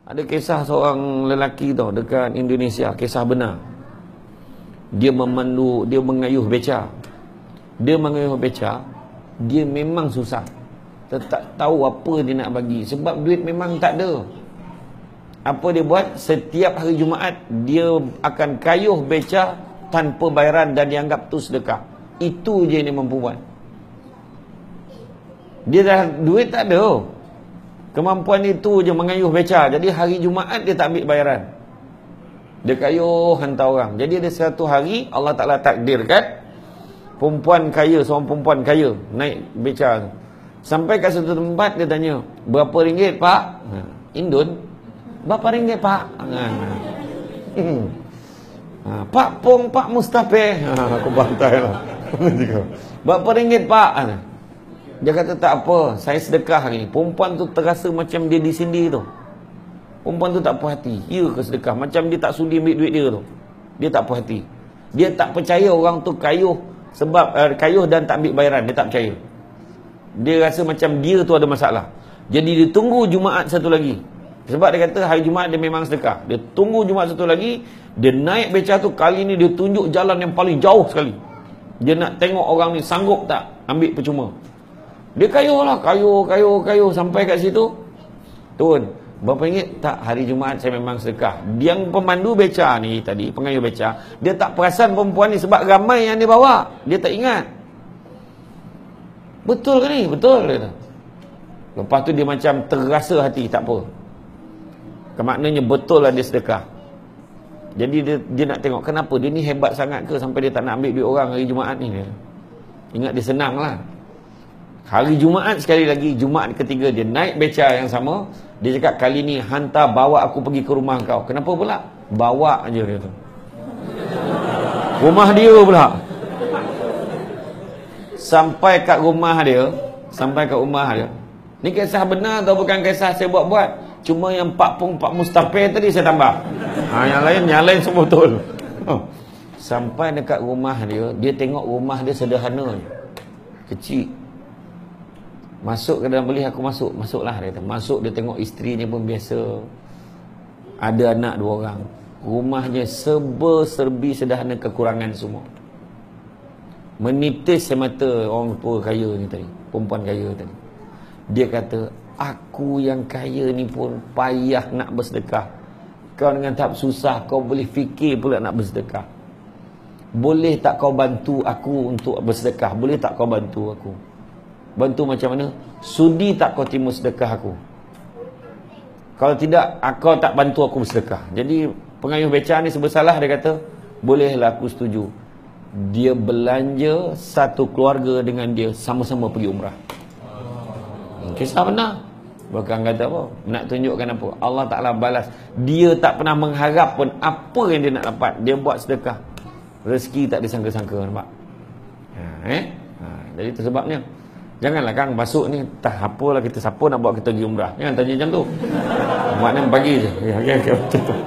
Ada kisah seorang lelaki tau dekat Indonesia, kisah benar. Dia mengayuh beca. Dia mengayuh beca, dia memang susah. Tak tahu apa dia nak bagi sebab duit memang tak ada. Apa dia buat? Setiap hari Jumaat dia akan kayuh beca tanpa bayaran dan dianggap tu sedekah. Itu je yang dia mampu buat. Dia dah duit tak ada, kemampuan itu je mengayuh beca. Jadi hari Jumaat dia tak ambil bayaran, dia kayuh hantar orang. Jadi ada satu hari Allah Ta'ala takdirkan perempuan kaya, seorang perempuan kaya naik beca. Sampai kat satu tempat dia tanya, berapa ringgit pak? Indon, berapa ringgit pak? Pak Pong, Pak Mustafa. Aku bantai lah. Berapa ringgit pak? Dia kata tak apa, saya sedekah hari ni. Perempuan tu terasa macam dia disindir tu. Perempuan tu tak puas hati. Ya ke sedekah? Macam dia tak sudi ambil duit dia tu. Dia tak puas hati. Dia tak percaya orang tu kayuh sebab kayuh dan tak ambil bayaran. Dia tak percaya. Dia rasa macam dia tu ada masalah. Jadi dia tunggu Jumaat satu lagi. Sebab dia kata hari Jumaat dia memang sedekah. Dia tunggu Jumaat satu lagi. Dia naik beca tu, kali ni dia tunjuk jalan yang paling jauh sekali. Dia nak tengok orang ni sanggup tak ambil percuma. Dia kayuh lah, kayuh sampai kat situ. Turun, berapa ringgit? Tak, hari Jumaat saya memang sedekah. Yang pemandu beca ni tadi, pengayuh beca, dia tak perasan perempuan ni sebab ramai yang dia bawa. Dia tak ingat. Betul ke ni? Betul, dia kata. Lepas tu dia macam terasa hati, tak apa. Maknanya betul lah dia sedekah. Jadi dia nak tengok kenapa dia ni hebat sangat ke sampai dia tak nak ambil duit orang hari Jumaat ni. Ingat dia senang lah. Hari Jumaat sekali lagi, Jumaat ketiga dia naik beca yang sama. Dia cakap kali ni hantar bawa aku pergi ke rumah kau. Kenapa pula? Bawa aja dia tu. Rumah dia pula. Sampai kat rumah dia. Ni kisah benar atau bukan kisah saya buat-buat? Cuma yang Pak Pong, Pak Mustafa tadi saya tambah. Yang lain semua betul. Sampai dekat rumah dia, dia tengok rumah dia sederhana, kecil. Masuk ke dalam bilik, aku masuklah dia kata. Masuk, dia tengok isterinya pun biasa, ada anak 2 orang. Rumahnya serba-serbi sederhana, kekurangan semua. Menitis semata orang tua kaya ni tadi, perempuan kaya tadi. Dia kata, aku yang kaya ni pun payah nak bersedekah. Kau dengan tahap susah, kau boleh fikir pula nak bersedekah. Boleh tak kau bantu aku untuk bersedekah? Boleh tak kau bantu aku? Bantu macam mana? Sudi tak kau terima sedekah aku? Kalau tidak, kau tak bantu aku bersedekah. Jadi pengayuh beca ni sebersalah, dia kata, bolehlah, aku setuju. Dia belanja satu keluarga dengan dia, sama-sama pergi umrah. Kisah benar. Bukan kata apa, nak tunjukkan apa, Allah Ta'ala balas. Dia tak pernah mengharap pun apa yang dia nak dapat. Dia buat sedekah, rezeki tak disangka-sangka, nampak? Jadi itu sebabnya, janganlah Kang masuk ni, tak apalah kita, siapa nak buat kita pergi umrah. Jangan tanya macam tu. Maknanya bagi je. Okay, betul.